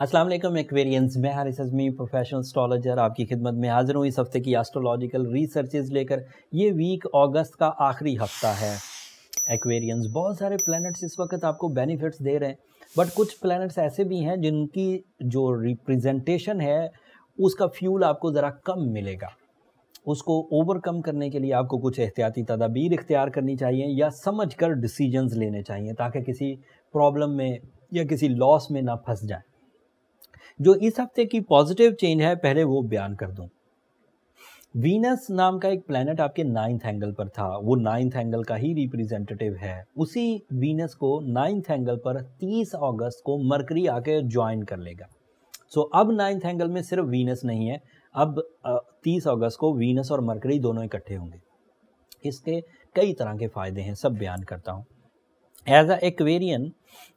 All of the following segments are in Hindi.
अस्सलाम वालेकुम एक्वेरियंस, मैं 𝗰𝗍𝗶 प्रोफेशनल एस्ट्रोलॉजर आपकी खिदमत में हाजिर हूँ इस हफ्ते की एस्ट्रोलॉजिकल रिसर्चेज लेकर। ये वीक अगस्त का आखिरी हफ्ता है। एक्वेरियंस, बहुत सारे प्लैनेट्स इस वक्त आपको बेनिफिट्स दे रहे हैं, बट कुछ प्लैनेट्स ऐसे भी हैं जिनकी जो रिप्रेजेंटेशन है उसका फ्यूल आपको ज़रा कम मिलेगा। उसको ओवरकम करने के लिए आपको कुछ एहतियाती तदाबीर इख्तियार करनी चाहिए या समझ कर डिसीजंस लेने चाहिए ताकि किसी प्रॉब्लम में या किसी लॉस में ना फंस जाए। जो इस हफ्ते की पॉजिटिव चेंज है पहले वो बयान कर दूं। वीनस नाम का एक प्लैनेट आपके 9th एंगल पर था, वो 9th एंगल का ही रिप्रेजेंटेटिव है। उसी वीनस को 9th एंगल पर 30 अगस्त को मरकरी आके ज्वाइन कर लेगा। सो अब 9th एंगल में सिर्फ वीनस नहीं है, अब 30 अगस्त को वीनस और मरकरी दोनों इकट्ठे होंगे। इसके कई तरह के फ़ायदे हैं, सब बयान करता हूँ। एज अ एक्वेरियन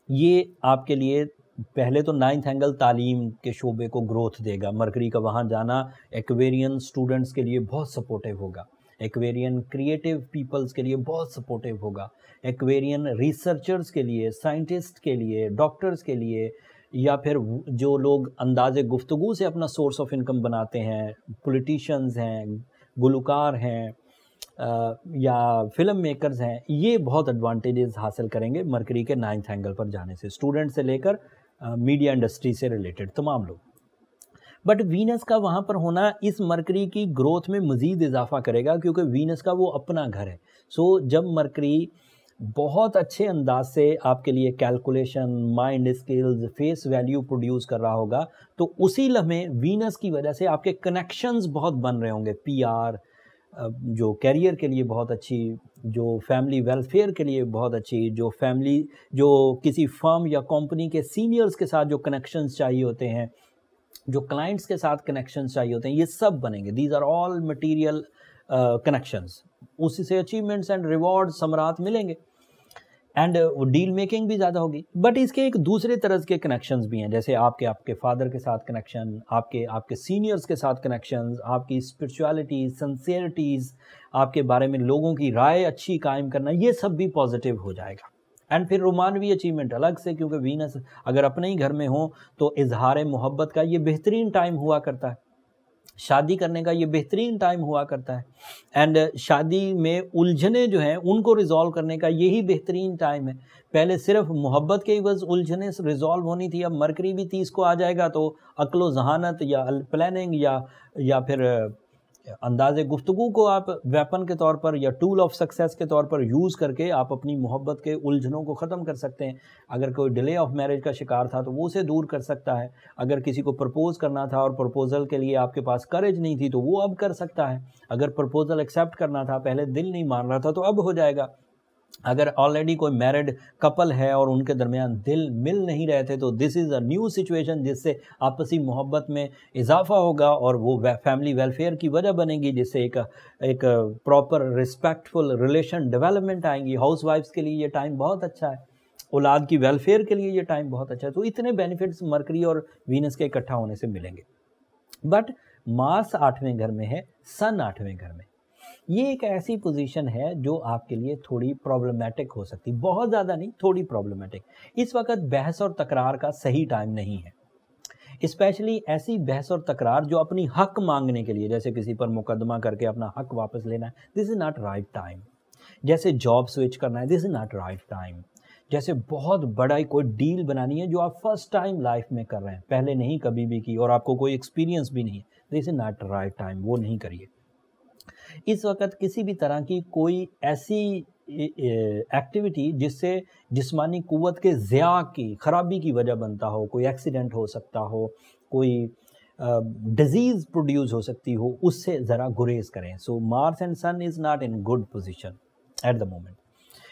ये आपके लिए पहले तो 9th एंगल तालीम के शोबे को ग्रोथ देगा। मरकरी का वहाँ जाना एक्वेरियन स्टूडेंट्स के लिए बहुत सपोर्टिव होगा, एक्वेरियन क्रिएटिव पीपल्स के लिए बहुत सपोर्टिव होगा, एक्वेरियन रिसर्चर्स के लिए, साइंटिस्ट के लिए, डॉक्टर्स के लिए, या फिर जो लोग अंदाज़े गुफ्तगू से अपना सोर्स ऑफ इनकम बनाते हैं, पॉलिटिशियंस हैं, गुलकार हैं या फिल्म मेकर्स हैं, ये बहुत एडवांटेजेस हासिल करेंगे मरकरी के 9th एंगल पर जाने से। स्टूडेंट से लेकर मीडिया इंडस्ट्री से रिलेटेड तमाम लोग। बट वीनस का वहाँ पर होना इस मरकरी की ग्रोथ में मज़ीद इजाफा करेगा, क्योंकि वीनस का वो अपना घर है। सो जब मरकरी बहुत अच्छे अंदाज से आपके लिए calculation, mind skills, face value produce कर रहा होगा, तो उसी लम्हे वीनस की वजह से आपके कनेक्शंस बहुत बन रहे होंगे। पीआर, जो कैरियर के लिए बहुत अच्छी, जो फैमिली वेलफेयर के लिए बहुत अच्छी, जो किसी फर्म या कंपनी के सीनियर्स के साथ जो कनेक्शंस चाहिए होते हैं, जो क्लाइंट्स के साथ कनेक्शंस चाहिए होते हैं, ये सब बनेंगे। These are all material connections. उसी से अचीवमेंट्स एंड रिवॉर्ड समरात मिलेंगे एंड डील मेकिंग भी ज़्यादा होगी। बट इसके एक दूसरे तरह के कनेक्शंस भी हैं, जैसे आपके फादर के साथ कनेक्शन, आपके सीनियर्स के साथ कनेक्शंस, आपकी स्पिरिचुअलिटी, सिंसियरिटीज़, आपके बारे में लोगों की राय अच्छी कायम करना, ये सब भी पॉजिटिव हो जाएगा। एंड फिर रोमानवी अचीवमेंट अलग से, क्योंकि वीनस अगर अपने ही घर में हो तो इजहार मोहब्बत का ये बेहतरीन टाइम हुआ करता है, शादी करने का ये बेहतरीन टाइम हुआ करता है, एंड शादी में उलझने जो हैं उनको रिजॉल्व करने का यही बेहतरीन टाइम है। पहले सिर्फ मोहब्बत के ही बस उलझने रिजॉल्व होनी थी, अब मरकरी भी 30 को आ जाएगा तो अक्लो जहानत या प्लानिंग या फिर अंदाज़े गुफ्तगू को आप वेपन के तौर पर या टूल ऑफ सक्सेस के तौर पर यूज़ करके आप अपनी मोहब्बत के उलझनों को ख़त्म कर सकते हैं। अगर कोई डिले ऑफ मैरिज का शिकार था तो वो उसे दूर कर सकता है। अगर किसी को प्रपोज़ करना था और प्रपोज़ल के लिए आपके पास करेज नहीं थी तो वो अब कर सकता है। अगर प्रपोज़ल एक्सेप्ट करना था, पहले दिल नहीं मान रहा था, तो अब हो जाएगा। अगर ऑलरेडी कोई मैरिड कपल है और उनके दरमियान दिल मिल नहीं रहे थे तो this is a new situation, जिससे आपसी मोहब्बत में इजाफा होगा और वो फैमिली वेलफेयर की वजह बनेगी, जिससे एक प्रॉपर रिस्पेक्टफुल रिलेशन डेवलपमेंट आएंगी। हाउस वाइफ्स के लिए ये टाइम बहुत अच्छा है, औलाद की वेलफेयर के लिए ये टाइम बहुत अच्छा है। तो इतने बेनिफिट्स मरकरी और वीनस के इकट्ठा होने से मिलेंगे। बट मार्स 8वें घर में है, सन 8वें घर में। ये एक ऐसी पोजीशन है जो आपके लिए थोड़ी प्रॉब्लमेटिक हो सकती, बहुत ज़्यादा नहीं, थोड़ी प्रॉब्लमेटिक। इस वक्त बहस और तकरार का सही टाइम नहीं है, स्पेशली ऐसी बहस और तकरार जो अपनी हक मांगने के लिए, जैसे किसी पर मुकदमा करके अपना हक वापस लेना है, this is not right time. जैसे जॉब स्विच करना है, this is not right time. जैसे बहुत बड़ा कोई डील बनानी है जो आप फर्स्ट टाइम लाइफ में कर रहे हैं, पहले नहीं कभी भी की और आपको कोई एक्सपीरियंस भी नहीं है, this is not right time, वो नहीं करिए। इस वक्त किसी भी तरह की कोई ऐसी एक्टिविटी जिससे जिस्मानी कुव्वत के ज़िया की खराबी की वजह बनता हो, कोई एक्सीडेंट हो सकता हो, कोई डिजीज़ प्रोड्यूस हो सकती हो, उससे ज़रा गुरेज करें। So Mars and sun is not in good position at the moment,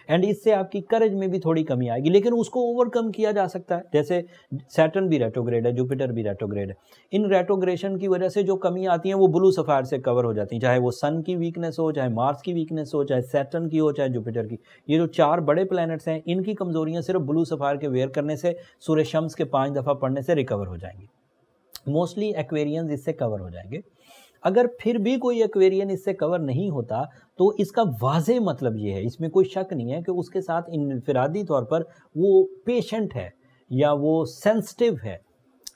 and इससे आपकी करेज में भी थोड़ी कमी आएगी, लेकिन उसको ओवरकम किया जा सकता है। जैसे सैटर्न भी रेट्रोग्रेड है, जुपिटर भी रेट्रोग्रेड है। इन रेट्रोग्रेशन की वजह से जो कमी आती हैं वो ब्लू सफ़ायर से कवर हो जाती हैं, चाहे वो सन की वीकनेस हो, चाहे मार्स की वीकनेस हो, चाहे सैटर्न की हो, चाहे जुपिटर की। ये जो 4 बड़े प्लैनेट्स हैं, इनकी कमज़ोरियाँ सिर्फ ब्लू सफ़ायर के वेयर करने से, सूर्य शम्स के 5 दफ़ा पढ़ने से रिकवर हो जाएंगी। मोस्टली एक्वेरियंस इससे कवर हो जाएंगे। अगर फिर भी कोई एक्वेरियन इससे कवर नहीं होता तो इसका वाज़े मतलब ये है, इसमें कोई शक नहीं है कि उसके साथ इनफिरादी तौर पर वो पेशेंट है या वो सेंसिटिव है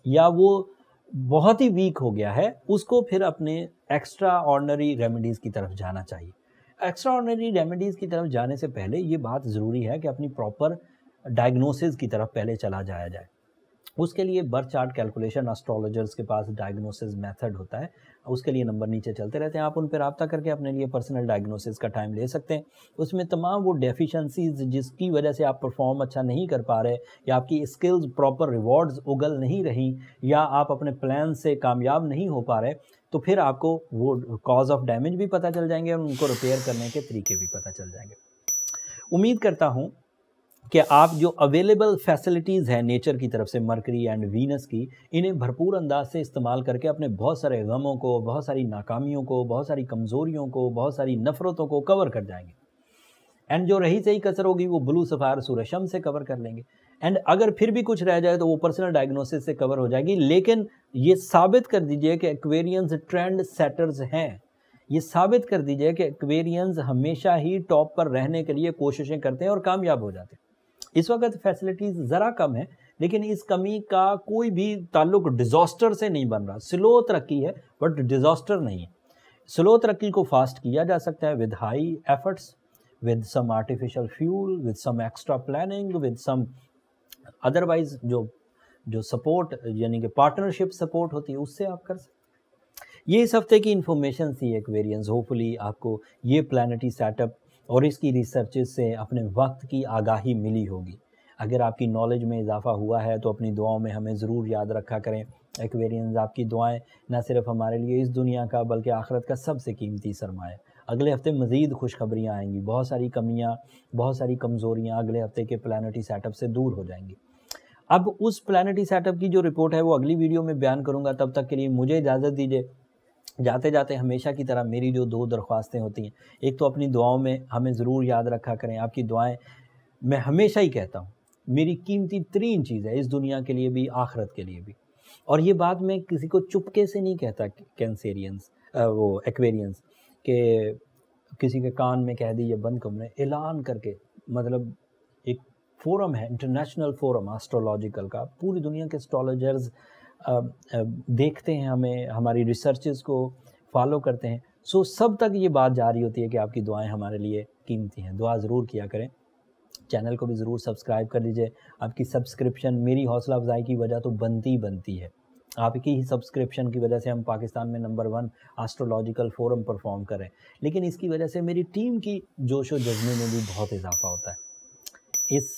या वो बहुत ही वीक हो गया है, उसको फिर अपने एक्स्ट्रा ऑर्डिनरी रेमेडीज़ की तरफ जाना चाहिए। एक्स्ट्रा ऑर्डिनरी रेमेडीज़ की तरफ जाने से पहले ये बात ज़रूरी है कि अपनी प्रॉपर डायग्नोसिस की तरफ पहले चला जाया जाए। उसके लिए बर्थ चार्ट कैलकुलेशन एस्ट्रोलॉजर्स के पास डायग्नोसिस मेथड होता है, उसके लिए नंबर नीचे चलते रहते हैं, आप उन पर रब्ता करके अपने लिए पर्सनल डायग्नोसिस का टाइम ले सकते हैं। उसमें तमाम वो डेफिशिएंसीज जिसकी वजह से आप परफॉर्म अच्छा नहीं कर पा रहे, या आपकी स्किल्स प्रॉपर रिवॉर्ड्स उगल नहीं रही, या आप अपने प्लान से कामयाब नहीं हो पा रहे, तो फिर आपको वो कॉज ऑफ डैमेज भी पता चल जाएंगे और उनको रिपेयर करने के तरीके भी पता चल जाएंगे। उम्मीद करता हूँ कि आप जो अवेलेबल फैसिलिटीज़ हैं नेचर की तरफ से, मरकरी एंड वीनस की, इन्हें भरपूर अंदाज से इस्तेमाल करके अपने बहुत सारे गमों को, बहुत सारी नाकामियों को, बहुत सारी कमज़ोरियों को, बहुत सारी नफ़रतों को कवर कर जाएंगे। एंड जो रही सही कसर होगी वो ब्लू सफ़ायर सूरशम से कवर कर लेंगे। एंड अगर फिर भी कुछ रह जाए तो वो पर्सनल डायग्नोसिस से कवर हो जाएगी। लेकिन ये साबित कर दीजिए कि एक्वेरियंस ट्रेंड सेटर्स हैं। ये साबित कर दीजिए कि एक्वेरियंस हमेशा ही टॉप पर रहने के लिए कोशिशें करते हैं और कामयाब हो जाते हैं। इस वक्त फैसिलिटीज़ ज़रा कम है, लेकिन इस कमी का कोई भी ताल्लुक डिज़ास्टर से नहीं बन रहा। स्लो तरक्की है बट डिज़ास्टर नहीं है। स्लो तरक्की को फास्ट किया जा सकता है with high efforts, with some artificial fuel, with some extra planning, with some otherwise जो सपोर्ट यानी कि पार्टनरशिप सपोर्ट होती है, उससे आप कर सकते हैं। ये इस हफ्ते की इन्फॉर्मेशन थी एक्वेरियंस। होपफुली आपको ये प्लानिटरी सेटअप और इसकी रिसर्चेस से अपने वक्त की आगाही मिली होगी। अगर आपकी नॉलेज में इजाफा हुआ है तो अपनी दुआओं में हमें ज़रूर याद रखा करें। एक्वेरियंस, आपकी दुआएं न सिर्फ हमारे लिए इस दुनिया का बल्कि आखिरत का सबसे कीमती सरमाया। अगले हफ्ते मज़ीद खुशखबरियाँ आएंगी, बहुत सारी कमियाँ, बहुत सारी कमज़ोरियाँ अगले हफ्ते के प्लानिटरी सेटअप से दूर हो जाएंगी। अब उस प्लानिटरी सेटअप की जो रिपोर्ट है वो अगली वीडियो में बयान करूँगा। तब तक के लिए मुझे इजाज़त दीजिए। जाते जाते हमेशा की तरह मेरी जो दो दरख्वास्तें होती हैं, एक तो अपनी दुआओं में हमें ज़रूर याद रखा करें। आपकी दुआएं, मैं हमेशा ही कहता हूँ, मेरी कीमती तरीन चीज़ है, इस दुनिया के लिए भी आखिरत के लिए भी। और ये बात मैं किसी को चुपके से नहीं कहता, कैंसेरियंस वो एक्वेरियंस के किसी के कान में कह दी या बंद कमरे, ऐलान करके, मतलब एक फोरम है, इंटरनेशनल फोरम एस्ट्रोलॉजिकल का, पूरी दुनिया के एस्ट्रोलॉजर्स देखते हैं हमें, हमारी रिसर्चेस को फॉलो करते हैं। सो सब तक ये बात जा रही होती है कि आपकी दुआएं हमारे लिए कीमती हैं। दुआ ज़रूर किया करें। चैनल को भी ज़रूर सब्सक्राइब कर लीजिए। आपकी सब्सक्रिप्शन मेरी हौसला अफजाई की वजह तो बनती है। आपकी ही सब्सक्रिप्शन की वजह से हम पाकिस्तान में नंबर 1 एस्ट्रोलॉजिकल फोरम परफॉर्म करें, लेकिन इसकी वजह से मेरी टीम की जोश व जज्बे में भी बहुत इजाफा होता है। इस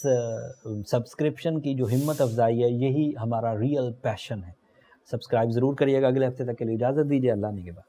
सब्सक्रिप्शन की जो हिम्मत अफजाई है, यही हमारा रियल पैशन है। सब्सक्राइब ज़रूर करिएगा। अगले हफ्ते तक के लिए इजाज़त दीजिए। अल्लाह निगहबान।